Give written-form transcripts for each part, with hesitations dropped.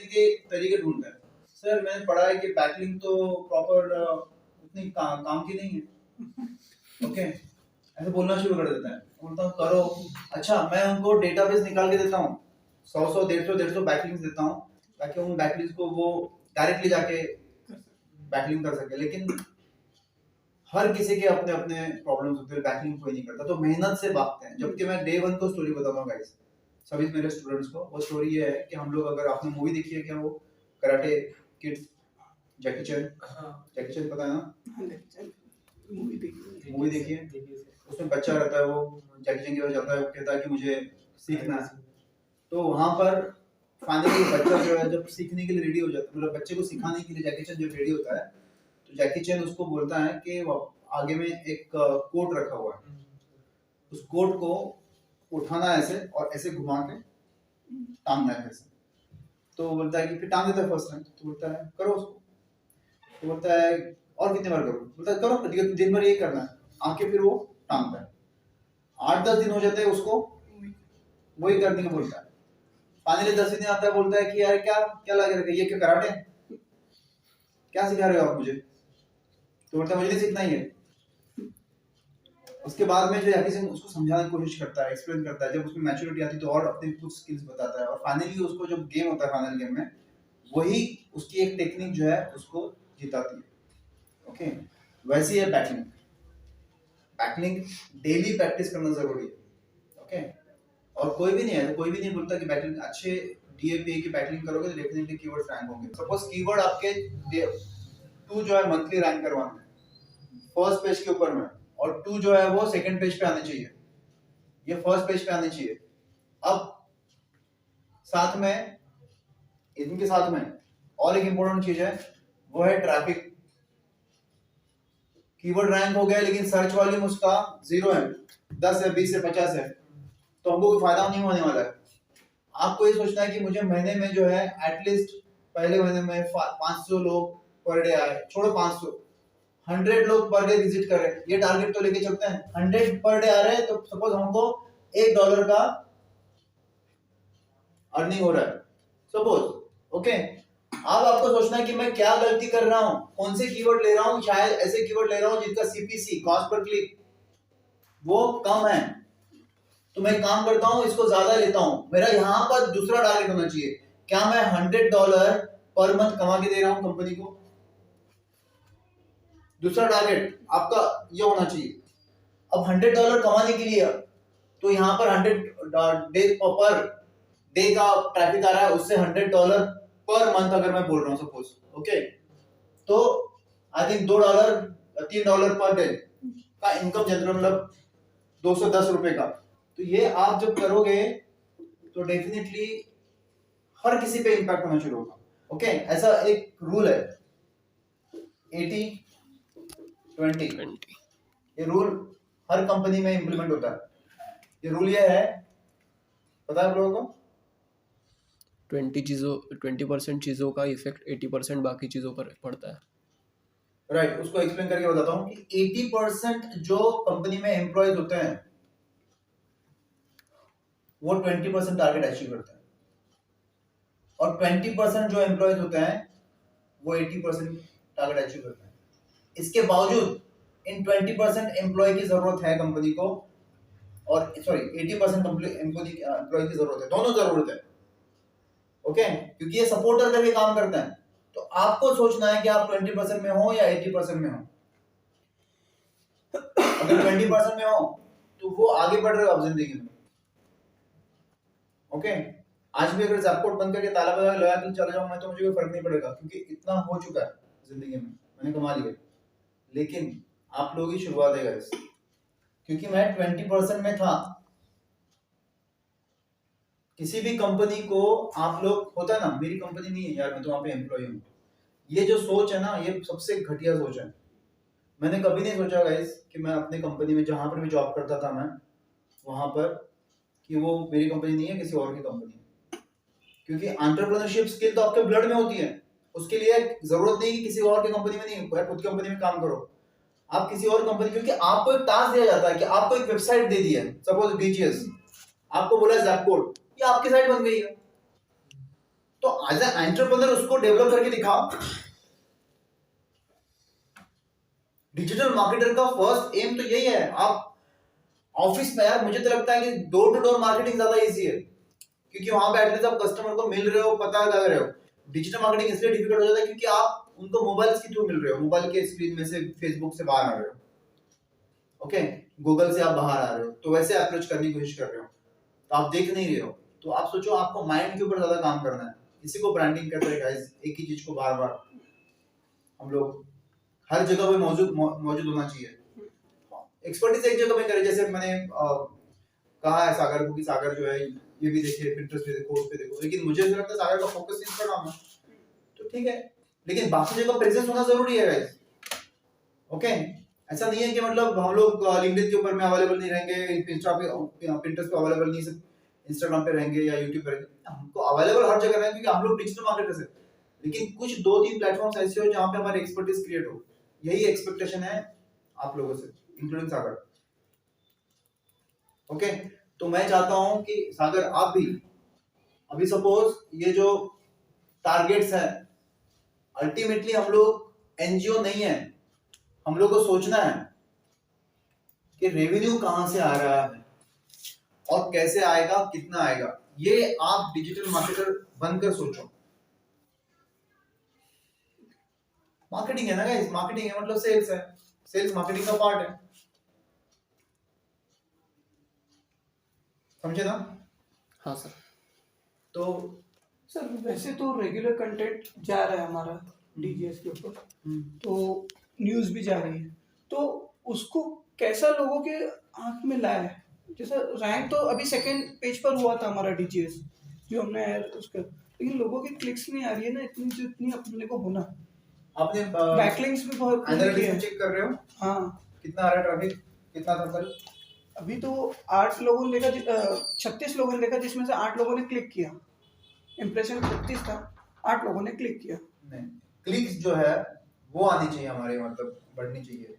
के तरीके ढूंढते हैं। सर मैंने पढ़ा है कि बैकलिंक तो प्रॉपर उतनी काम की नहीं है। ओके, ऐसे बोलना शुरू कर देता है, बोलता हूँ करो। अच्छा, मैं उनको डेटाबेस निकाल के देता हूँ, 100 150 बैकलिंक्स देता हूँ ताकि उन बैकलिंक्स को वो डायरेक्टली जाके बैकलिंक कर सके। लेकिन हर किसी के अपने अपने प्रॉब्लम्स होते हैं, बैकलिंक कोई नहीं करता, तो मेहनत से भागते हैं। जबकि मैं डे वन को स्टोरी बताऊंगा गाइस सभी मेरे स्टूडेंट्स को। वो स्टोरी ये है कि हम लोग, अगर आपने मूवी देखी है क्या, वो कराटे किड, जैकी चैन, जैकी चैन पता है ना, मूवी देखी है? उसमें बच्चा रहता है, वो जैकी चैन के पास जाता है, वो कहता है कि मुझे सीखना है। तो वहां पर फाइनली बच्चा जो है जब सीखने के लिए रेडी हो जाता है, मतलब बच्चे को सिखाने के लिए जैकी चैन जब रेडी होता है, तो जैकी चैन उसको बोलता है कि आगे में एक कोट रखा हुआ है, उस कोट को उठाना ऐसे और ऐसे घुमा के टांगना है ऐसे। तो बोलता है कि फिर टांग देता है फर्स्ट टाइम, तो बोलता है करो उसको, तो बोलता है और कितने बार करो, बोलता है करो दिन भर यही करना है। आके फिर वो टांगता है, 8-10 दिन हो जाते हैं, उसको वही करने को बोलता है। फाइनली 10 दिन आता है, बोलता है कि यार क्या क्या लग रहा है, ये क्या कराटे, क्या सिखा रहे हो आप मुझे? तो बोलता है मुझे नहीं सीखना ही है। उसके बाद में जो जैकी चैन उसको समझाने की कोशिश करता है, एक्सप्लेन करता है, जब उसमें मैच्योरिटी आती है तो और अपने कुछ स्किल्स बताता है, और फाइनली उसको जब गेम होता है, फाइनल गेम में वही उसकी एक टेक्निक जो है उसको जिताती है। ओके, वैसी है बैकलिंक। बैकलिंक डेली प्रैक्टिस करना जरूरी है। ओके, और कोई भी नहीं है, कोई भी नहीं बोलता कि बैकलिंक अच्छे डीएपी की बैकलिंक करोगे तो डेफिनेटली कीवर्ड्स रैंक होंगे। सपोज कीवर्ड आपके टू जो है मंथली रैंक करवाना है फर्स्ट पेज के ऊपर में, और टू जो है वो सेकंड पेज पे आने चाहिए, ये फर्स्ट पेज पे आने चाहिए। अब साथ में, इनके साथ में और एक इंपॉर्टेंट चीज है, वो है ट्रैफिक। कीवर्ड रैंक हो गया लेकिन सर्च वॉल्यूम उसका 0 है, 10 है, 20 है, 50 है, तो हमको कोई फायदा नहीं होने वाला है। आपको ये सोचना है कि मुझे महीने में जो है एटलीस्ट पहले महीने में 500 लोग पर डे आए, छोड़ो 500, 100 लोग पर डे विजिट कर रहे हैं, ये टारगेट तो लेके चलते हैं। 100 पर डे आ रहे हैं तो सपोज हमको $1 का अर्निंग हो रहा है सपोज। ओके, अब आपको सोचना है कि मैं क्या गलती कर रहा हूं, कौन से कीवर्ड ले रहा हूं, शायद ऐसे कीवर्ड ले रहा हूं जिनका सीपीसी, कॉस्ट पर क्लिक, वो कम है, तो मैं काम करता हूं इसको ज्यादा लेता हूं। मेरा यहां पर दूसरा टारगेट होना चाहिए, क्या मैं $100 पर मंथ कमा के दे रहा हूं कंपनी को? दूसरा टारगेट आपका ये होना चाहिए। अब $100 कमाने के लिए तो यहाँ पर 100 डे पर डे का ट्रैफिक आ रहा है, उससे $100 पर मंथ अगर मैं बोल रहा हूँ सपोज। ओके, तो आई थिंक $2 $3 पर डे का इनकम जनरेट, मतलब 210 रुपए का। तो ये आप जब करोगे तो डेफिनेटली हर किसी पे इंपैक्ट होना शुरू होगा। ओके, ऐसा एक रूल है 80-20, ये रूल हर कंपनी में इंप्लीमेंट होता है। ये रूल ये है, पता है आप लोगों को? 20% चीज़ों का इफेक्ट 80% बाकी चीज़ों पर पड़ता है। राइट, उसको एक्सप्लेन करके बताता हूँ कि 80% जो कंपनी में एम्प्लॉयज होते हैं वो 20% टारगेट अचीव करते हैं, और 20% जो एम्प्लॉयज होते हैं वो 80% टारगेट अचीव करते हैं। इसके बावजूद इन 20% एम्प्लॉय की जरूरत है कंपनी को, और सॉरी 80% एम्प्लॉय की जरूरत है, दोनों जरूरत है। ओके, क्योंकि ये सपोर्टर करके काम करते हैं। तो आपको सोचना है कि आप 20% में हो या 80% में हो। अगर 20% में हो तो वो आगे बढ़ रहे हो आप जिंदगी में। ओके, आज भी अगर जैपकोट बंद करके ताला बजा के लगा के चला जाऊं मैं, तो मुझे कोई फर्क नहीं पड़ेगा, क्योंकि इतना हो चुका है जिंदगी में, मैंने कमा लिया। लेकिन आप लोग ही शुरुआत है गाइस, क्योंकि मैं 20% में था। किसी भी कंपनी को आप लोग, होता है ना, मेरी कंपनी नहीं है यार, मैं तो वहां पे एम्प्लॉय हूँ, ये जो सोच है ना, ये सबसे घटिया सोच है। मैंने कभी नहीं सोचा गाइस कि मैं अपनी कंपनी में, जहां पर भी जॉब करता था मैं, वहां पर, कि वो मेरी कंपनी नहीं है, किसी और की कंपनी है। क्योंकि एंटरप्रेन्योरशिप स्किल तो आपके ब्लड में होती है, उसके लिए जरूरत नहीं कि किसी और की कंपनी में नहीं, खुद की कंपनी में काम करो। आप किसी और कंपनी, क्योंकि आपको एक टास्क दिया जाता है कि आपको एक वेबसाइट दे दी है, सपोज डीजीएस, आपको बोला जैपकोट, ये आपकी साइट बन गई है, तो तो एज ए एंटरप्रेन्योर उसको डेवलप करके दिखाओ। डिजिटल मार्केटर का फर्स्ट एम तो यही है। आप ऑफिस में, यार मुझे तो लगता है कि डोर टू डोर मार्केटिंग ज्यादा इजी है, क्योंकि वहां पे एटलीस्ट आप कस्टमर को मिल रहे हो, पता लग रहे हो। डिजिटल मार्केटिंग इसलिए डिफिकल्ट हो जाता है क्योंकि आप उनको मोबाइल के थ्रू मिल रहे हो, मोबाइल के स्क्रीन में से, फेसबुक से बाहर आ रहे हो, ओके, गूगल से आप बाहर आ रहे हो, तो वैसे अप्रोच करने की कोशिश कर रहे हो, तो आप देख नहीं रहे हो। तो आप सोचो, आपको माइंड के ऊपर ज्यादा काम करना है। इसी को ब्रांडिंग कहते हैं गाइस। एक ही चीज को बार बार हम लोग हर जगह पे मौजूद होना चाहिए। एक्सपर्टीज एक जगह पे करें, जैसे मैंने कहा है सागर को कि सागर जो है ये भी देखिए, पिंटरेस्ट पे देखो, उस पे देखो, लेकिन मुझे ऐसा लगता है सागर का फोकस इंस्टाग्राम है, तो ठीक है, लेकिन बाकी जगह प्रेजेंस होना जरूरी है गाइस, ओके। ऐसा नहीं है कि मतलब हम लोग लिंक्डइन के ऊपर में अवेलेबल नहीं रहेंगे, इंस्टा पे, पिंटरेस्ट पे अवेलेबल नहीं, सिर्फ इंस्टाग्राम पे रहेंगे या यूट्यूब पे रहेंगे। हमको अवेलेबल हर जगह रहेंगे क्योंकि हम लोग डिजिटल मार्केटर्स हैं, लेकिन कुछ 2-3 प्लेटफॉर्म्स ऐसे हो जहां पे हमारी एक्सपर्टीज क्रिएट हो। यही एक्सपेक्टेशन है आप लोगों से, इंक्लूडिंग सागर, ओके। तो मैं चाहता हूं कि सागर आप भी, अभी सपोज ये जो टारगेट्स है, अल्टीमेटली हम लोग एनजीओ नहीं है, हम लोग को सोचना है कि रेवेन्यू कहां से आ रहा है और कैसे आएगा, कितना आएगा। ये आप डिजिटल मार्केटर बनकर सोचो। मार्केटिंग है ना गाइस, मार्केटिंग है मतलब सेल्स है, सेल्स मार्केटिंग का पार्ट है, समझे ना? हाँ सर। तो सर वैसे तो रेगुलर कंटेंट जा रहा है हमारा डीजीएस के ऊपर, तो न्यूज़ भी जा रही है, तो उसको कैसा लोगों के आंख में लाया है? जैसा रैंक तो अभी सेकंड पेज पर हुआ था हमारा डीजीएस जो हमने उसका, लेकिन लोगों की क्लिक्स नहीं आ रही है ना इतनी, जो इतनी अपने को होना। आपने बैकलिंक्स भी बहुत किए एनालिटिक्स हैं। चेक कर रहे हो? हाँ, कितना आ रहा है ट्रैफिक, कितना था कल? अभी तो 8 लोगों ने देखा, 36 लोगों ने देखा, जिसमें से 8 लोगों ने क्लिक किया। इंप्रेशन 36 था, 8 लोगों ने क्लिक किया। नहीं, क्लिक्स जो है वो आनी चाहिए हमारे, मतलब बढ़नी चाहिए,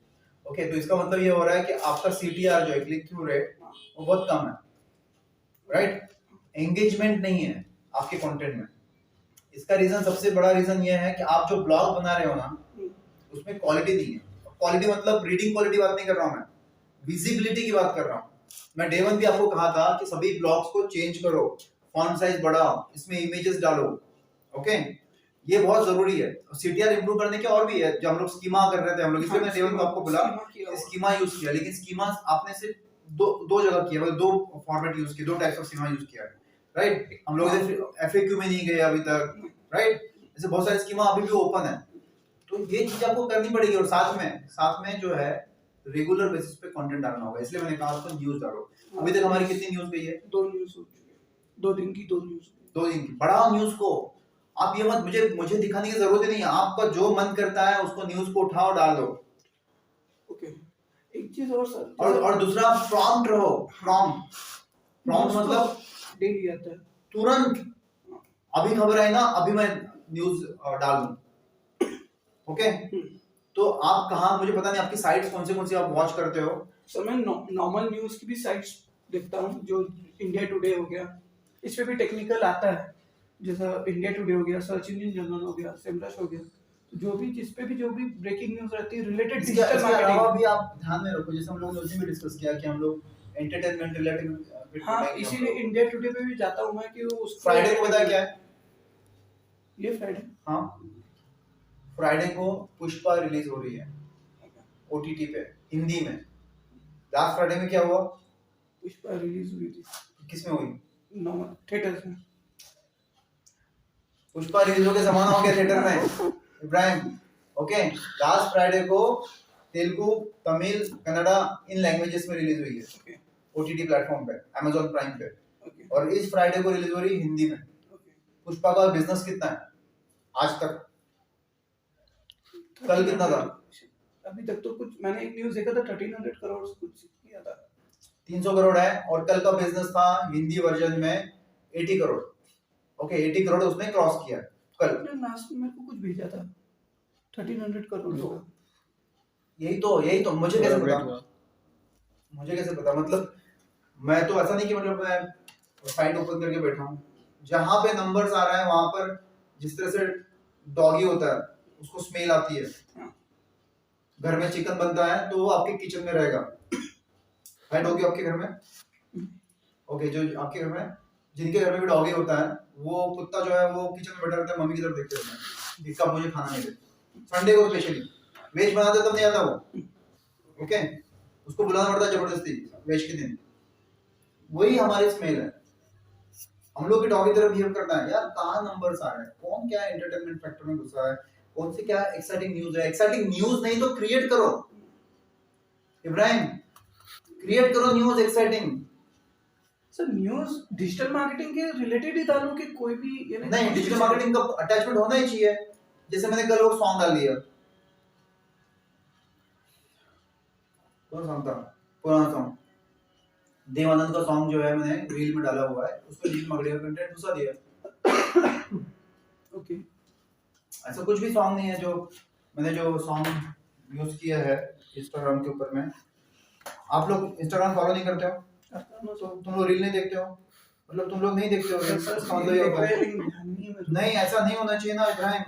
ओके। तो इसका मतलब ये हो रहा है कि आपका सीटीआर जो है, क्लिक थ्रू रेट, वो बहुत कम है, राइट? एंगेजमेंट नहीं है आपके कंटेंट में। इसका रीजन, सबसे बड़ा रीजन ये है कि आप जो ब्लॉग बना रहे हो ना, उसमें क्वालिटी नहीं है। क्वालिटी मतलब रीडिंग क्वालिटी बात नहीं कर रहा हूं मैं, विजिबिलिटी की बात कर रहा हूं। मैं डे वन भी आपको कहा था कि सभी ब्लॉग्स को चेंज करो, फॉन्ट साइज बढ़ाओ, इसमें इमेजेस डालो, ओके। ये बहुत जरूरी है। सीटीआर इंप्रूव करने के और भी है, जो हम लोग स्कीमा कर रहे थे हम लोग, इसलिए मैं डे वन को आपको बोला स्कीमा यूज किया, लेकिन स्कीमा आपने सिर्फ दो जगह किया, मतलब 2 फॉर्मेट यूज किए, 2 टाइप्स ऑफ स्कीमा यूज किया, राइट? हम लोग एफएक्यू में नहीं गए अभी तक, राइट? ऐसे बहुत सारे स्कीमा अभी भी ओपन है, तो ये चीज आपको करनी पड़ेगी। और साथ में जो है रेगुलर बेसिस पे कंटेंट डालना होगा, इसलिए मैंने कहा आपको न्यूज़ डालो। अभी तक हमारी कितनी न्यूज़ गई है? 2 न्यूज़ हो चुकी है, 2 दिन की 2 न्यूज़। 2 दिन की। बढ़ाओ न्यूज़ को। आप ये मत मुझे दिखाने की जरूरत ही नहीं है, आपका जो मन करता है उसको न्यूज़ को उठाओ, डाल दो, ओके। एक चीज और सर, और दूसरा प्रॉम्प्ट रहो। प्रॉम्प्ट मतलब डेली आता है, तुरंत, अभी खबर आई ना, अभी मैं न्यूज़ डाल दूं, ओके। तो आप कहाँ, मुझे पता नहीं आपकी साइट्स कौन सी आप वॉच करते हो। सर मैं नॉर्मल न्यूज़ की भी साइट्स देखता हूँ, जो इंडिया टुडे हो गया, इस पे भी टेक्निकल आता है, जैसा इंडिया टुडे हो गया, सर्च इंजन जर्नल हो गया, सेमरस हो गया, तो जो भी जिस पे भी जो भी ब्रेकिंग न्यूज़ रहती है रिलेटेड डिजिटल इसके अलावा मार्केटिंग। भी आप ध्यान में रखो, जैसे हम लोग ने उस दिन भी डिस्कस किया कि हम लोग एंटरटेनमेंट रिलेटेड, हाँ, इसीलिए इंडिया टुडे पे भी जाता हूँ मैं कि वो फ्राइडे को पता है क्या है? ये फ्राइडे, हाँ, फ्राइडे को पुष्पा रिलीज हो रही है ओटीटी पे, हिंदी में। लास्ट फ्राइडे में क्या हुआ? पुष्पा रिलीज हुई थी। किसमें हुई? नॉर्मल थिएटर्स में। पुष्पा रिलीज होके समान हो गया थिएटर में इब्राहिम, ओके। लास्ट फ्राइडे को तेलुगु, तमिल, कन्नड़ा इन लैंग्वेजेस में रिलीज हुई है ओटीटी प्लेटफॉर्म पे, अमेज़न प्राइम पे, और इस फ्राइडे को रिलीज हो रही है हिंदी में। पुष्पा का बिजनेस कितना है आज तक? कल कितना था? अभी तक तो कुछ, मैंने एक न्यूज़ देखा था 1300 करोड़ कुछ किया था। 300 करोड़ है, और कल का बिजनेस था हिंदी वर्जन में 80 करोड़, ओके। 80 करोड़ उसने क्रॉस किया कल। लास्ट में मेरे को कुछ भेजा था 1300 करोड़ का। यही तो मुझे कैसे Collaborate पता? हुआ। मुझे कैसे पता? मतलब मैं तो ऐसा नहीं कि मतलब मैं साइट ओपन करके बैठा हूँ, जहां पे नंबर्स आ रहा है वहां पर जिस तरह से डॉगी होता है उसको स्मेल आती है, घर में चिकन बनता है तो वो आपके किचन में रहेगा, है डॉगी आपके घर में? ओके, जो आपके घर में, जिनके घर में भी डॉगी होता है, वो कुत्ता जो है वो किचन में बैठा रहता है, मम्मी की तरफ देखते रहता है कि कब मुझे खाना मिले। संडे को स्पेशली वेज बनाते तब नहीं आता वो, ओके, उसको बुलाना पड़ता है जबरदस्ती वेज के दिन। वही हमारी स्मेल है, हम लोग की डॉगी तरफ बिहेव करता है। यार कहाँ नंबर्स आ रहे हैं, कौन क्या एंटरटेनमेंट फैक्टर में घुसा है, कौन सी क्या एक्साइटिंग न्यूज है। एक्साइटिंग न्यूज नहीं तो क्रिएट करो इब्राहिम, क्रिएट करो news exciting. Sir news digital marketing के रिलेटेड ही डालो कि कोई भी ये नहीं, डिजिटल मार्केटिंग का अटैचमेंट होना ही चाहिए। जैसे मैंने कल वो सॉन्ग डाल दिया, कौन सॉन्ग था, पुराना सॉन्ग, देवानंद का सॉन्ग जो है मैंने रील में डाला हुआ है, उसमें डिजिटल मार्केटिंग का कंटेंट घुसा दिया। ओके, ऐसा कुछ भी सॉन्ग नहीं है जो मैंने जो सॉन्ग यूज किया है इंस्टाग्राम के ऊपर में। आप लोग इंस्टाग्राम फॉलो नहीं करते हो तो तुम लोग रील नहीं देखते हो, मतलब तुम लोग नहीं देखते हो रील, इसका मतलब ये होता है। नहीं, ऐसा नहीं होना चाहिए ना इब्राहिम,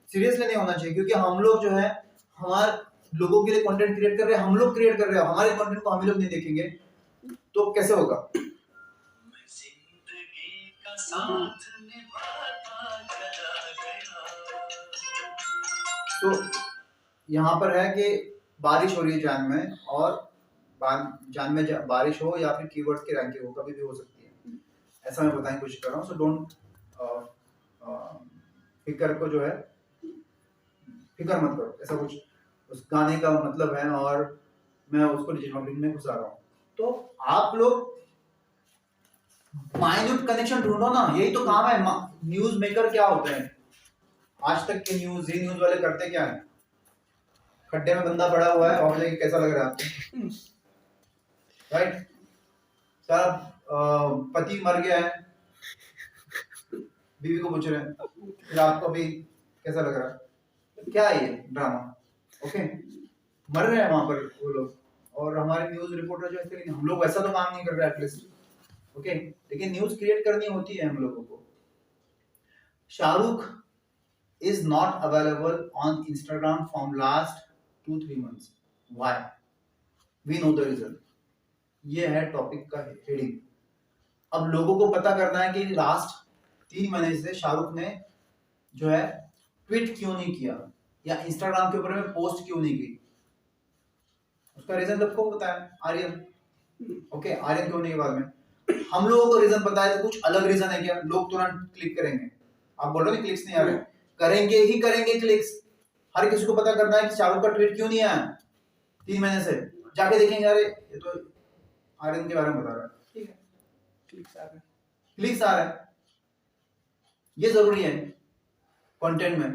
सीरियसली नहीं होना चाहिए, क्योंकि हम लोग जो है हमारे लोगों के लिए कंटेंट क्रिएट कर रहे हैं, हम लोग क्रिएट कर रहे हैं, हमारे कंटेंट को हम ही लोग नहीं देखेंगे तो कैसे होगा? तो यहाँ पर है कि बारिश हो रही है जान में, और जान में बारिश हो या फिर कीवर्ड्स की रैंकिंग हो, कभी भी हो सकती है, ऐसा मैं बताने की कोशिश कर रहा हूँ। सो डोंट फिकर को जो है फिकर मत करो, ऐसा कुछ उस गाने का मतलब है, और मैं उसको डिजिटल मार्केटिंग में घुसा रहा हूँ। तो आप लोग माइन्यूट कनेक्शन ढूंढो ना, यही तो काम है। न्यूज मेकर क्या होते हैं, आज तक के न्यूज, जी न्यूज वाले करते क्या है, खड्डे में बंदा पड़ा हुआ है और कैसा लग रहा है आपको, राइट? सारा पति मर गया है, बीवी को पूछ रहे हैं फिर आपको भी कैसा लग रहा है, क्या है ये ड्रामा? ओके, मर रहे हैं वहां पर वो लोग, और हमारे न्यूज रिपोर्टर जो है, हम लोग वैसा तो काम नहीं कर रहे एटलीस्ट, ओके, लेकिन न्यूज क्रिएट करनी होती है हम लोगों को। Shahrukh is not available on Instagram from last 2-3 months. Why? We know the reason. ये है टॉपिक का हेडिंग। अब लोगों को पता करना है कि लास्ट 3 महीने से शाहरुख ने जो है ट्वीट क्यों नहीं किया या इंस्टाग्राम के ऊपर में पोस्ट क्यों नहीं की। उसका रीजन सबको पता है, आर्यन, ओके, आर्यन क्यों नहीं के बाद में हम लोगों को रीजन पता है, तो कुछ अलग रीजन है क्या? लोग तुरंत क्लिक करेंगे, आप बोल रहे हो क्लिक्स नहीं आ रहे, करेंगे ही करेंगे क्लिक्स। हर किसी को पता करना है कि शाहरुख का ट्वीट क्यों नहीं आया 3 महीने से, जाके देखेंगे, अरे ये तो आर्यन के बारे में बता रहा है, ठीक है, क्लिक्स आ रहे हैं, ये जरूरी है कंटेंट में।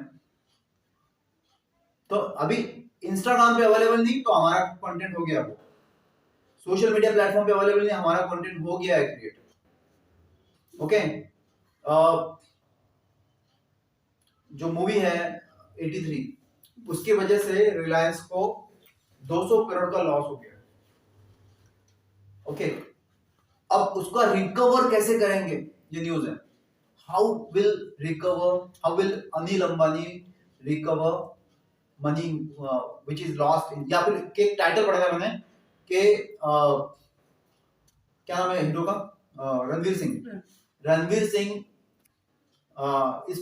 तो अभी इंस्टाग्राम पे अवेलेबल नहीं तो हमारा कंटेंट हो गया, वो सोशल मीडिया प्लेटफॉर्म पे अवेलेबल नहीं, हमारा कंटेंट हो गया है क्रिएट, ओके। जो मूवी है 83, उसकी वजह से रिलायंस को 200 करोड़ का लॉस हो गया, ओके। अब उसका रिकवर कैसे करेंगे, ये न्यूज है। How will Anil Ambani recover money which is lost, या फिर के टाइटल पढ़ा था मैंने कि क्या नाम है हीरो का, Ranveer Singh is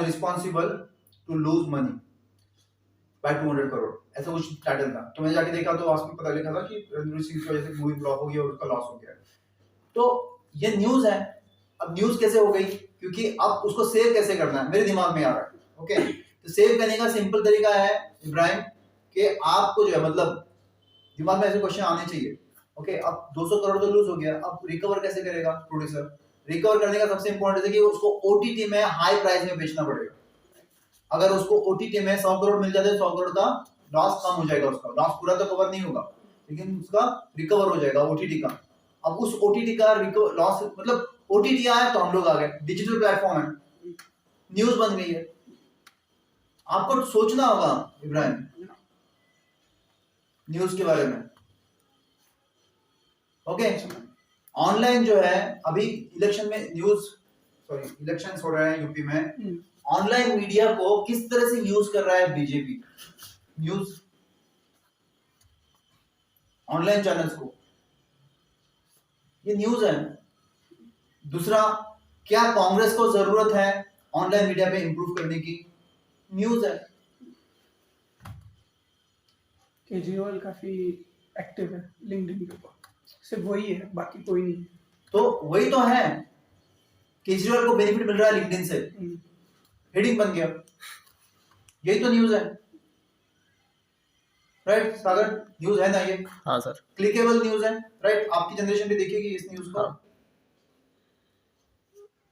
responsible to lose money by 200 crore, ऐसा कुछ टाइटल था। तो मैंने जाके देखा तो उसमें पता लिखा था कि रणवीर सिंह की वजह से मूवी फ्लॉप हो गई और उसका लॉस हो गया। तो ये न्यूज है। अब न्यूज कैसे हो गई, क्योंकि अब उसको सेव कैसे करना है मेरे दिमाग में आ रहा है, ओके। तो सेव करने का सिंपल तरीका है इब्राहिम कि आपको जो है, मतलब दिमाग में ऐसे क्वेश्चन आने चाहिए, ओके। अब 200 करोड़ तो लूज हो गया, अब रिकवर कैसे करेगा प्रोड्यूसर? रिकवर करने का सबसे इंपॉर्टेंट है कि उसको ओटीटी में हाई प्राइस में बेचना पड़ेगा। अगर उसको ओटीटी में 100 करोड़ मिल जाते, 100 करोड़ का लॉस कम हो जाएगा, उसका लॉस पूरा तो कवर नहीं होगा लेकिन उसका रिकवर हो जाएगा ओटीटी का। अब उस ओटीटी का लॉस, मतलब ओटीटी आया तो हम लोग आ गए, डिजिटल प्लेटफॉर्म है, न्यूज बन गई है। आपको सोचना होगा इब्राहिम न्यूज के बारे में, ओके। ऑनलाइन जो है, अभी इलेक्शन में न्यूज सॉरी इलेक्शंस हो रहे हैं यूपी में, हम्म, ऑनलाइन मीडिया को किस तरह से यूज कर रहा है बीजेपी, न्यूज ऑनलाइन चैनल्स को, ये न्यूज है। दूसरा, क्या कांग्रेस को जरूरत है ऑनलाइन मीडिया पे इंप्रूव करने की, न्यूज है। केजरीवाल काफी एक्टिव है लिंक्डइन के ऊपर, सिर्फ वही है, बाकी कोई नहीं है। तो वही तो है, केजरीवाल को बेनिफिट मिल रहा है लिंक्डइन से, हम्म, हेडिंग बन गया, यही तो न्यूज है। राइट सागर, न्यूज है ना ये, हाँ सर। क्लिकेबल न्यूज है। राइट, आपकी जनरेशन भी देखेगी इस न्यूज को। हाँ।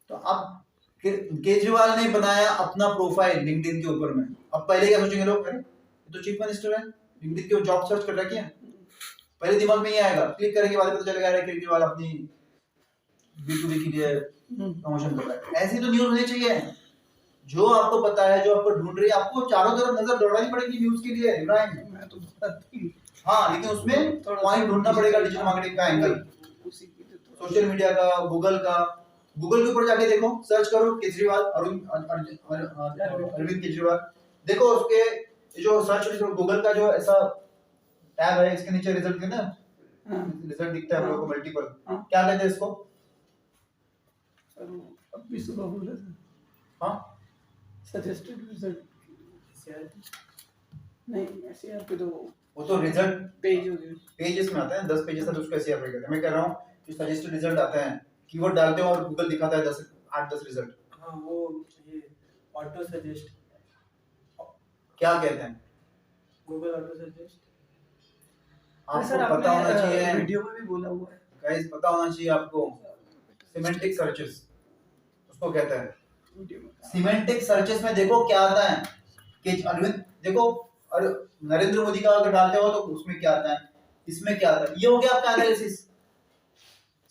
तो अब केजरीवाल ने बनाया अपना प्रोफाइल लिंक्डइन के ऊपर में, अब पहले क्या सोचेंगे लोग, अरे ये तो चीफ मिनिस्टर है, लिंक्डइन के जॉब सर्च कर रहा है क्या, पहले दिमाग में ये आएगा, क्लिक करेंगे बाद में पता चलेगा अरे केजरीवाल अपनी B2B के लिए प्रमोशन कर रहा है। ऐसी तो न्यूज होनी चाहिए जो आपको पता है, जो आपको ढूंढ रही है, आपको चारों तरफ नजर दौड़ानी पड़ेगी न्यूज के लिए इब्राहिम। मैं तो बहुत हाँ, लेकिन उसमें पॉइंट ढूंढना पड़ेगा, डिजिटल मार्केटिंग का एंगल, उसी की तो सोशल मीडिया का, गूगल का। गूगल के ऊपर जाके देखो, सर्च करो केजरीवाल, अरविंद केजरीवाल, देखो उसके जो सर्च गूगल का जो ऐसा टैब है, इसके नीचे रिजल्ट है ना, हाँ, रिजल्ट दिखता है हम लोग को मल्टीपल, हाँ। क्या कहते हैं इसको, सर वो अभी सुबह बोला था, हाँ सजेस्टेड रिजल्ट नहीं, ऐसे यार पे तो वो तो रिजल्ट पेज हो गया। पेजेस में आते हैं, 10 पेजेस है तो उसको ऐसे कहते हैं। मैं कह रहा हूँ जो सजेस्टेड रिजल्ट आते हैं, कीवर्ड डालते हो और गूगल दिखाता है 8-10 रिजल्ट, हाँ वो ये ऑटो सजेस्ट, क्या कहते हैं, गूगल ऑटो सजेस्ट। सर आपको पता होना चाहिए वीडियो में भी बोला हुआ है, गाइस, पता होना चाहिए आपको, सिमेंटिक सर्चेस उसको कहते हैं। वीडियो में सिमेंटिक सर्चेस में देखो क्या आता है, कि अरविंद देखो, और नरेंद्र मोदी का अगर डालते हो तो उसमें क्या आता है, इसमें क्या आता है, ये हो गया आपका एनालिसिस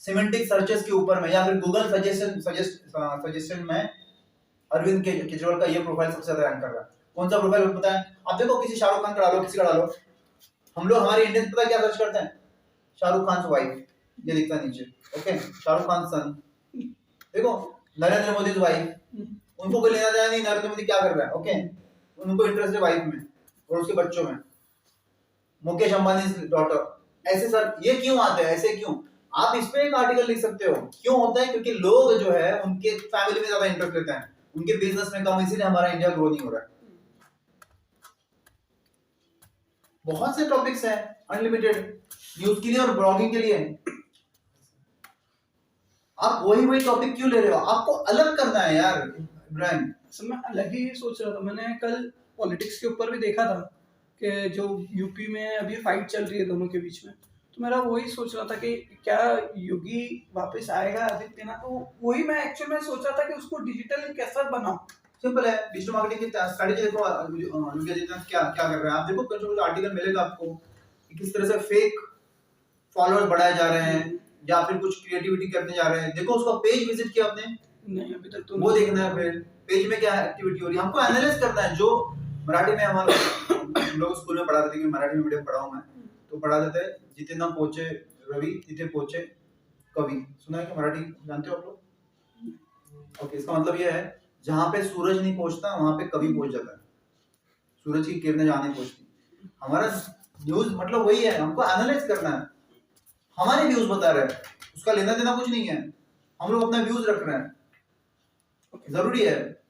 सिमेंटिक सर्चेस के ऊपर में, या फिर गूगल सजेशन में अरविंद केजरीवाल का ये प्रोफाइल सबसे ज्यादा रैंक कर रहा है। कौन सा प्रोफाइल पता है, आप देखो किसी शाहरुख खान का डालो, किसी का डालो, हम लोग हमारे इंडियन पता क्या सर्च करते हैं, शाहरुख खान वाइफ, ये दिखता है नीचे, ओके, शाहरुख खान सन, देखो नरेंद्र मोदी वाइफ, उनको कोई लेना देना नहीं नरेंद्र मोदी क्या कर रहा है, ओके, उनको इंटरेस्ट है वाइफ में और उसके बच्चों में, मुकेश अंबानी डॉटर, ऐसे सर ये क्यों आते हैं, ऐसे क्यों, आप इस पे एक आर्टिकल लिख सकते हो, क्यों होता है, क्योंकि लोग जो है उनके फैमिली में ज्यादा इंटरेस्ट लेते हैं, उनके बिजनेस में कम, इसीलिए हमारा इंडिया ग्रो नहीं हो रहा है। बहुत से टॉपिक्स हैं अनलिमिटेड न्यूज के लिए और ब्लॉगिंग के लिए, आप वही टॉपिक क्यों ले रहे हो, आपको अलग करना है यार इब्राहिम। सर मैं अलग ही सोच रहा था, मैंने कल पॉलिटिक्स के ऊपर भी देखा था कि जो यूपी में अभी फाइट चल रही है दोनों के बीच में, तो मेरा वही सोच रहा था कि क्या योगी वापस आएगा आदित्यनाथ, तो वही मैं एक्चुअली में सोच रहा था कि उसको डिजिटल कैसा बनाऊं। सिंपल है, डिजिटल मार्केटिंग की स्ट्रैटेजी देखो, योगी आदित्यनाथ क्या क्या कर रहे हैं, आप देखो कुछ आर्टिकल मिलेगा आपको कि किस तरह से फेक फॉलोअर्स बढ़ाए जा रहे हैं या फिर कुछ क्रिएटिविटी करने जा रहे हैं, देखो उसका पेज विजिट किया आपने, नहीं अभी तक तो वो देखना है, फिर पेज में क्या एक्टिविटी हो रही है, हमको एनालाइज करना है। जो मराठी में हमारे लोग स्कूल में पढ़ाते थे, कि मराठी में मीडियम पढ़ा हूं मैं, तो पढ़ाते थे जितने ना पहुंचे रवि तिथे पहुंचे कवि, सुना है कि मराठी जानते हो आप लोग, ओके, इसका मतलब ये है जहां पे सूरज नहीं पहुंचता वहां पे कवि पहुंच जाता है, सूरज की किरणें जहां नहीं पहुंचती। हमारा न्यूज मतलब वही है, हमको एनालाइज करना है, हमारे व्यूज बता रहे हैं, उसका लेना देना कुछ नहीं है, हम लोग अपना व्यूज रख रहे हैं, जरूरी है।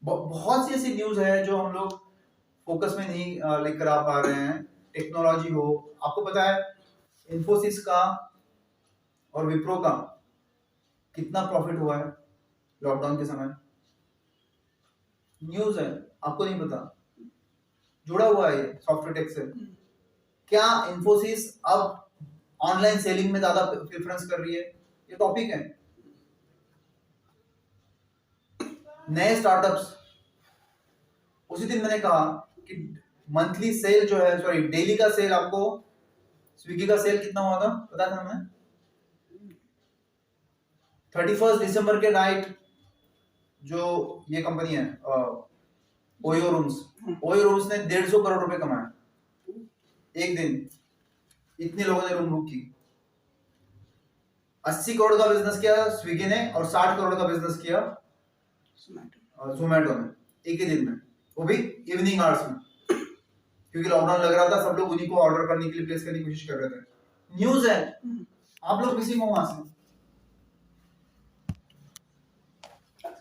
बहुत सी ऐसी न्यूज है जो हम लोग फोकस में नहीं लेकर आ पा रहे हैं, टेक्नोलॉजी हो, आपको पता है इन्फोसिस का और विप्रो का कितना प्रॉफिट हुआ है लॉकडाउन के समय, न्यूज है, आपको नहीं पता, जुड़ा हुआ है ये सॉफ्टवेयर टेक से। क्या इन्फोसिस अब ऑनलाइन सेलिंग में ज्यादा प्रेफरेंस कर रही है, ये टॉपिक है। नए स्टार्टअप्स, उसी दिन मैंने कहा कि मंथली सेल जो है, सॉरी डेली का सेल, आपको स्विगी का सेल कितना हुआ था पता था हमें, 31 दिसंबर के नाइट जो ये कंपनी है ओयो रूम्स ने 150 करोड़ रुपए कमाए एक दिन, इतने लोगों ने रूम बुक की। 80 करोड़ का बिजनेस किया स्विगी ने और 60 करोड़ का बिजनेस किया जोमेटो ने एक ही दिन में, वो भी इवनिंग आवर्स में, क्योंकि लॉकडाउन लग रहा था, सब लोग उन्हीं को ऑर्डर करने के लिए प्लेस करने की कोशिश कर रहे थे। न्यूज है, आप लोग मिसिंग हो वहां से।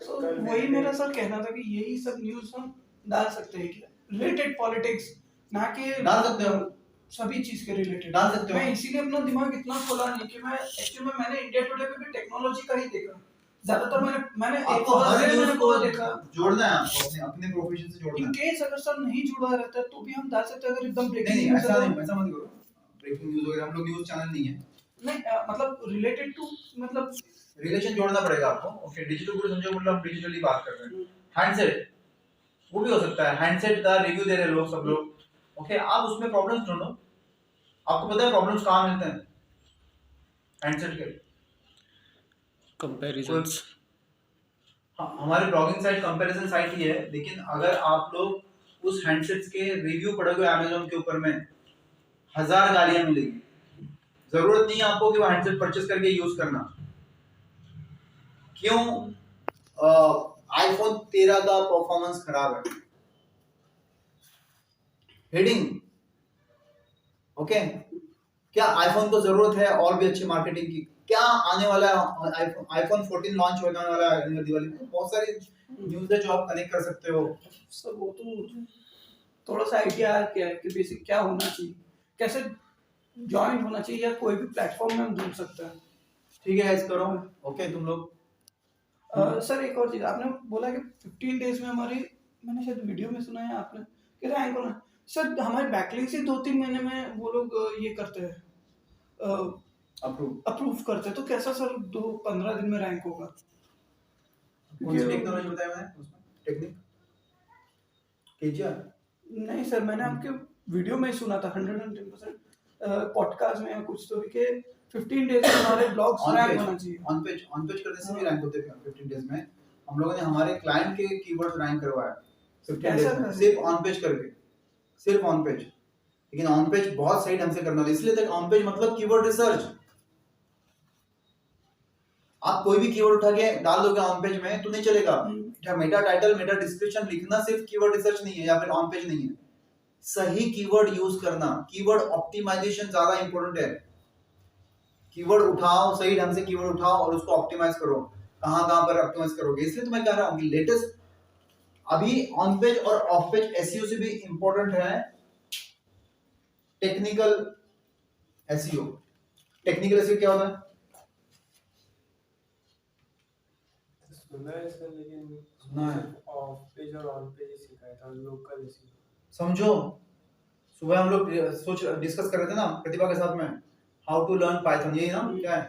तो वही मेरा सर कहना था कि यही सब न्यूज़ हम डाल सकते हैं क्या, रिलेटेड पॉलिटिक्स, ना कि डाल सकते हो, सभी चीज के रिलेटेड डाल सकते हो। मैं इसीलिए अपना दिमाग इतना खोला नहीं कि मैं एक्चुअली में मैंने इंडिया टुडे पे भी टेक्नोलॉजी का ही देखा ज्यादातर। मैंने एक आपको हर मैंने न्यूज को देखा। जोड़ना है, आपको अपने अपने प्रोफेशन से जोड़ना इन है। केस अगर सर नहीं जुड़ा रहता तो भी हम डाल सकते हैं, अगर एकदम ब्रेकिंग नहीं न्यूज़ ऐसा है नहीं, ऐसा मत करो। ब्रेकिंग न्यूज वगैरह, हम लोग न्यूज चैनल नहीं है। नहीं मतलब रिलेटेड टू, मतलब रिलेशन जोड़ना पड़ेगा आपको। ओके, डिजिटल गुरु समझो, मतलब हम डिजिटली बात कर रहे हैं। हैंडसेट, वो भी हो सकता है, हैंडसेट का रिव्यू दे रहे लोग, सब लोग। ओके, आप उसमें प्रॉब्लम्स ढूंढो। आपको पता है प्रॉब्लम्स कहाँ मिलते हैं हैंडसेट के? कंपैरिजंस। हाँ, हमारे ब्लॉगिंग साइट कंपैरिजन साइट ही है, लेकिन अगर आप लोग उस हैंडसेट्स के रिव्यू पढ़ोगे अमेज़न के ऊपर में, 1000 गालियां मिलेगी। जरूरत नहीं है आपको कि वो हैंडसेट परचेस करके यूज करना। क्यों? आईफोन 13 का परफॉर्मेंस खराब है, हेडिंग। ओके, क्या आईफोन को जरूरत है और भी अच्छी मार्केटिंग की? क्या आने वाला है? आईफोन 14 लॉन्च होने वाला है दिवाली में। बहुत सारी न्यूज़ है जो आप कनेक्ट कर सकते हो। सर वो तो मुझे थोड़ा सा आइडिया क्या है कि बेसिक क्या होना चाहिए, कैसे ज्वाइन होना चाहिए, या कोई भी प्लेटफॉर्म में हम ढूंढ सकते हैं। ठीक है, ऐसे करो। ओके, तुम लोग सर एक और चीज आपने बोला कि 15 डेज में हमारी, मैंने शायद वीडियो में सुना है आपने कि रैंक होना। सर हमारी बैकलिंक से 2-3 महीने में वो लोग ये करते हैं, अप्रूव। अप्रूव करते हैं, तो कैसा सर 2-15 दिन में रैंक होगा? कौन सी टेक्नोलॉजी बताया मैंने उसमें? टेक्निक केजीआर? नहीं सर, मैंने आपके वीडियो में ही सुना था 110% पॉडकास्ट में या कुछ तो कि 15 डेज में हमारे ब्लॉग्स रैंक होना चाहिए। ऑन पेज करने से भी रैंक होते हैं 15 डेज में। हम लोगों ने हमारे क्लाइंट के कीवर्ड्स रैंक करवाया 15 डेज में, सिर्फ ऑन पेज करके, सिर्फ ऑन पेज। लेकिन ऑन पेज बहुत सही ढंग से करना है, इसलिए तक ऑन पेज मतलब कीवर्ड रिसर्च। आप कोई भी कीवर्ड उठा के डाल दोगे ऑन पेज में तो नहीं चलेगा। मेटा टाइटल, मेटा डिस्क्रिप्शन लिखना सिर्फ कीवर्ड रिसर्च नहीं है या फिर ऑन पेज नहीं है। सही कीवर्ड यूज करना, कीवर्ड ऑप्टिमाइजेशन ज्यादा इंपॉर्टेंट है। कीवर्ड उठाओ, सही ढंग से कीवर्ड उठाओ और उसको ऑप्टिमाइज करो। कहां पर ऑप्टिमाइज करोगे? इसलिए तो मैं कह रहा हूं कि लेटेस्ट अभी ऑन पेज और ऑफ पेज एसईओ से भी इंपॉर्टेंट है टेक्निकल एसईओ। टेक्निकल एसईओ क्या होता है? सुना है सर, लेकिन सुना है। ऑफ पेज और ऑन पेज ही सिखाया था, लोकल इसी। समझो, सुबह हम लोग डिस्कस कर रहे थे ना प्रतिभा के साथ में, हाउ टू लर्न पाइथन, यही ना? क्या है?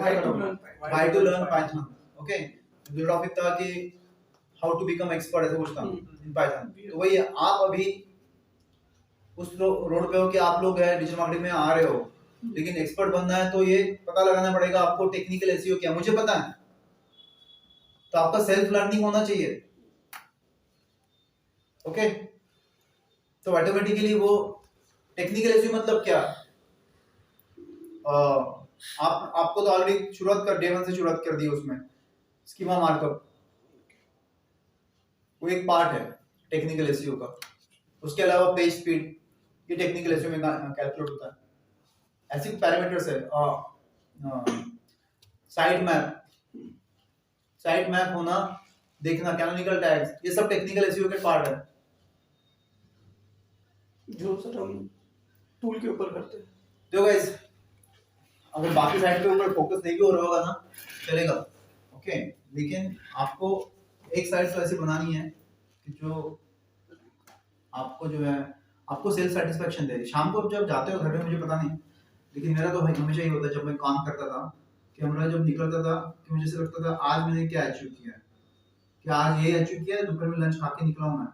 How to learn Python. Okay, जो टॉपिक था कि हाउ टू बिकम एक्सपर्ट, ऐसा कुछ था इन पाइथन। तो वही आप अभी उस रोड पे हो कि आप लोग डिजिटल मार्केटिंग में आ रहे हो, लेकिन एक्सपर्ट बनना है तो ये पता लगाना पड़ेगा आपको टेक्निकल एसईओ क्या। मुझे पता है, तो आपका सेल्फ लर्निंग होना चाहिए। ओके, तो ऑटोमेटिकली वो टेक्निकल एसईओ मतलब क्या? आपको तो ऑलरेडी शुरुआत कर डे 1 से शुरुआत कर दी उसमें, स्कीमा मार्कअप वो एक पार्ट है टेक्निकल एसईओ का। उसके अलावा पेज स्पीड, ये टेक्निकल एसईओ में कैलकुलेट होता है। ऐसे पैरामीटर्स है। साइट मैप होना, देखना, कैनोनिकल टैग्स, ये सब टेक्निकल एसईओ के पार्ट है जो सर हम टूल के ऊपर करते हैं। देखो गाइस, अगर बाकी साइड पे ऊपर फोकस नहीं भी हो रहा होगा ना चलेगा। ओके, लेकिन आपको एक साइड तो ऐसी बनानी है कि जो आपको जो है आपको सेल्फ सेटिस्फेक्शन दे। शाम को जब जाते हो घर में, मुझे पता नहीं, लेकिन मेरा तो हमेशा ही होता है जब मैं काम करता था कि हमारा जब निकलता था कि मुझे ऐसा लगता था आज मैंने क्या अचीव किया है, कि आज ये अचीव किया है, दोपहर में लंच खा के निकला हूं मैं।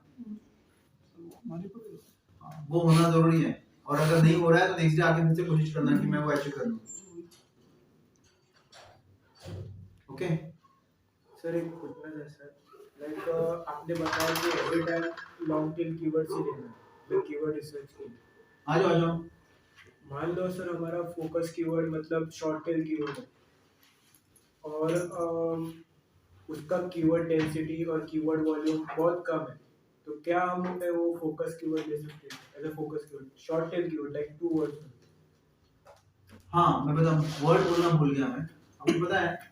वो होना जरूरी है, और अगर नहीं हो रहा है तो नेक्स्ट डे आके फिर से कोशिश करना कि मैं वो अचीव कर लूं। ओके सर एक पूछना था सर, लाइक आपने बताया कि every time long tail keywords ही लेना है कीवर्ड रिसर्च के लिए। आ जाओ मान लो सर हमारा फोकस कीवर्ड मतलब शॉर्ट टेल कीवर्ड है और उसका कीवर्ड डेंसिटी और कीवर्ड वॉल्यूम बहुत कम है, तो क्या हम उन्हें वो फोकस कीवर्ड ले सकते हैं as a focus keyword, short tail keyword like 2 words. हाँ मैं बताऊँ, वर्ड बोलना भूल गया मैं। आपको पता है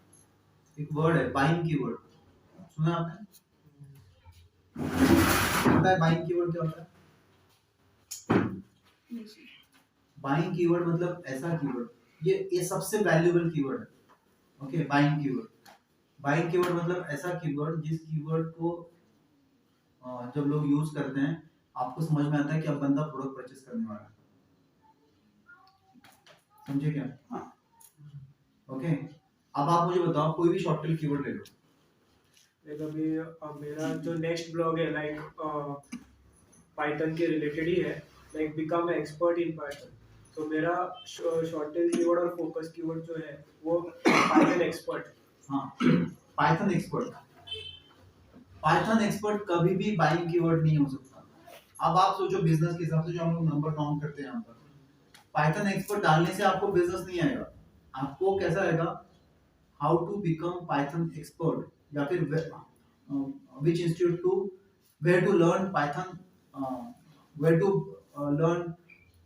एक वर्ड है बाइंग कीवर्ड, सुना आपने? पता है बाइंग कीवर्ड क्या होता है? बाइंग कीवर्ड मतलब ऐसा कीवर्ड, ये सबसे वैल्यूएबल कीवर्ड है। Okay, buying keyword, buying keyword मतलब ऐसा कीवर्ड जिस कीवर्ड को जब लोग यूज करते हैं आपको समझ में आता है कि अब बंदा प्रोडक्ट परचेस करने वाला है। समझे क्या? हाँ। ओके, अब आप मुझे बताओ कोई भी शॉर्ट टेल कीवर्ड ले लो। लाइक अभी मेरा जो नेक्स्ट ब्लॉग है लाइक पाइथन के रिलेटेड ही है, like become expert in Python. तो मेरा शॉर्ट टेल कीवर्ड और फोकस कीवर्ड जो है वो पाइथन एक्सपर्ट। हाँ, पाइथन एक्सपर्ट, पाइथन एक्सपर्ट कभी भी बाइंग कीवर्ड नहीं हो सकता। अब आप सोचो बिजनेस के हिसाब से जो हम लोग नंबर काउंट करते हैं यहाँ पर, पाइथन एक्सपर्ट डालने से आपको बिजनेस नहीं आएगा। आपको कैसा आएगा, how to become Python expert, या फिर which institute to, where to learn Python, where to learn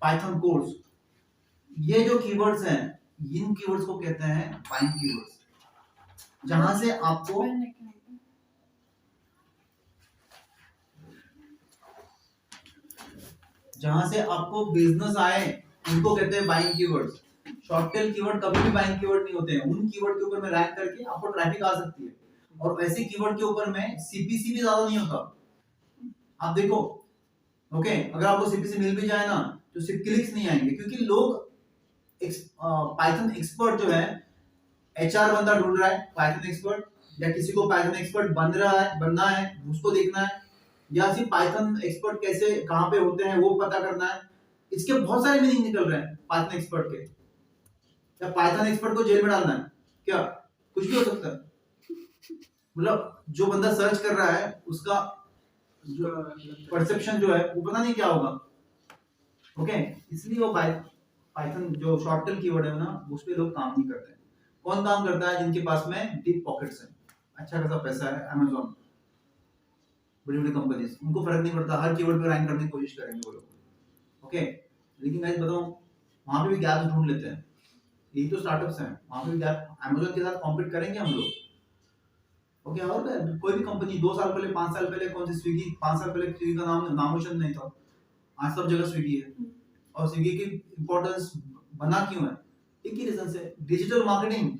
Python course. ये जो कीवर्ड्स हैं इन कीवर्ड्स को कहते हैं बाइंग कीवर्ड्स, जहां से आपको बिजनेस आए उनको कहते हैं buying keywords. Short tail keyword कभी भी बाइंग कीवर्ड नहीं होते हैं। उन कीवर्ड के ऊपर में रैंक करके आपको ट्रैफिक आ सकती है, और वैसे कीवर्ड के ऊपर में सीपीसी भी ज्यादा नहीं होता। आप देखो, ओके, अगर आपको सीपीसी मिल भी जाए ना तो सिर्फ क्लिक्स नहीं आएंगे, क्योंकि लोग पाइथन एक्सपर्ट जो है, एचआर बंदा ढूंढ रहा है पाइथन एक्सपर्ट, या किसी को पाइथन एक्सपर्ट बनना है उसको देखना है, या सिर्फ पाइथन एक्सपर्ट कैसे कहां पे होते हैं वो पता करना है। इसके बहुत सारे मीनिंग निकल रहे हैं पाइथन एक्सपर्ट के। क्या पाइथन एक्सपर्ट को जेल में डालना है क्या? कुछ भी हो सकता है। मतलब जो बंदा सर्च कर रहा है उसका जो परसेप्शन जो है वो पता नहीं क्या होगा। ओके, इसलिए वो पाइथन जो शॉर्ट टेल कीवर्ड है ना उस पे लोग काम नहीं करते हैं। कौन काम करता है? जिनके पास में डीप पॉकेट्स है, अच्छा खासा पैसा है, अमेज़न, बड़ी बड़ी कंपनीज, उनको फर्क नहीं पड़ता, हर कीवर्ड पे रैंक करने की कोशिश करेंगे वो लोग। ओके, लेकिन गाइस बताऊं, वहां पे भी गैप्स ढूंढ लेते हैं। यही तो स्टार्टअप्स हैं, वहां पे भी गैप, अमेज़न के साथ कॉम्पीट करेंगे हम लोग। ओके, और कोई भी कंपनी 2 साल पहले 5 साल पहले कौन सी स्विगी, 5 साल पहले स्विगी का नामोशन नहीं था, आज सब जगह स्विगी है। और स्विगी की इंपॉर्टेंस बना क्यों है? एक ही रीजन से, डिजिटल मार्केटिंग।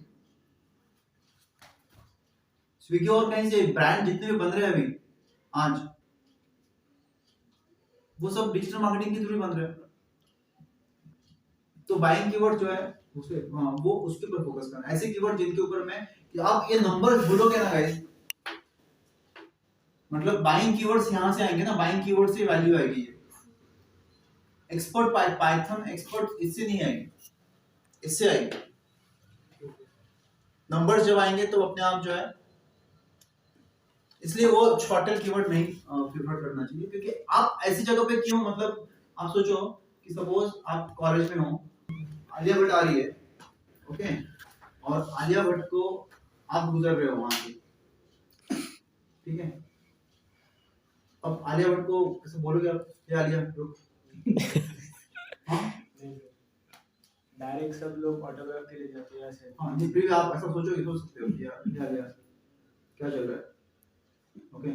स्विगी और कहीं से ब्रांड जितने भी बन रहे हैं अभी आज, वो सब डिजिटल मार्केटिंग के थ्रू बन रहे हैं। तो बाइंग कीवर्ड जो है उसके वो उसके ऊपर फोकस करना, ऐसे कीवर्ड जिनके ऊपर में कि आप ये नंबर्स भूलोगे ना गाइस, मतलब बाइंग कीवर्ड्स यहां से आएंगे ना, बाइंग कीवर्ड से वैल्यू आएगी। एक्सपर्ट पाइथन एक्सपर्ट इससे नहीं आएगी, इससे आएगी। नंबर्स जब आएंगे तो अपने आप जो है, इसलिए वो शॉर्ट टेल कीवर्ड नहीं प्रेफर करना चाहिए। क्योंकि आप ऐसी जगह पे क्यों, मतलब आप सोचो कि सपोज आप कॉलेज में हो, आलिया भट्ट आ रही है, ओके, और आलिया भट्ट को आप गुजर रहे हो वहां से, ठीक है, अब आलिया भट्ट को कैसे बोलोगे आप, ये आलिया रुक, हाँ डायरेक्ट सब लोग ऑटोग्राफ के लिए जाते हैं ऐसे। हाँ, नहीं फिर आप ऐसा सोचो, सोच सकते हो कि यार क्या चल रहा है। ओके,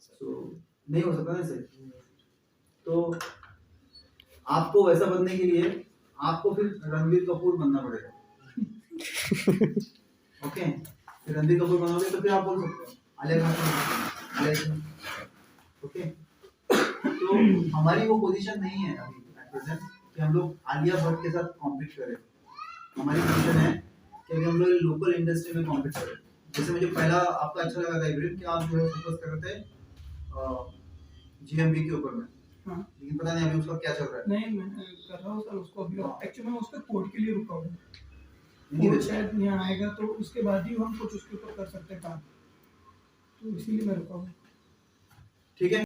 सो नहीं हो सकता ना ऐसे। तो आपको वैसा बनने के लिए आपको फिर रणबीर कपूर बनना पड़ेगा। ओके, फिर रणबीर कपूर बनोगे तो फिर आप बोल सकते हो आलिया भट्ट। ओके, तो हमारी वो पोजीशन नहीं है अभी एट प्रेजेंट कि हम लोग आलिया भट्ट के साथ कॉम्पीट करें। हमारी पोजीशन है कि अभी हम लोग लोकल इंडस्ट्री में कॉम्पीट करें। जैसे मुझे पहला आपका अच्छा लगा था इब्राहिम कि आप जो है फोकस कर रहे थे जीएमबी के ऊपर में, हाँ। लेकिन पता नहीं अभी उसका क्या चल रहा है। नहीं, मैं कर रहा हूँ सर उसको अभी। एक्चुअली मैं उसके कोड के लिए रुका हूँ, नहीं कोड बचा। शायद यहाँ आएगा तो उसके बाद ही हम कुछ उसके ऊपर कर सकते हैं काम, तो इसीलिए मैं रुका हूँ। ठीक है।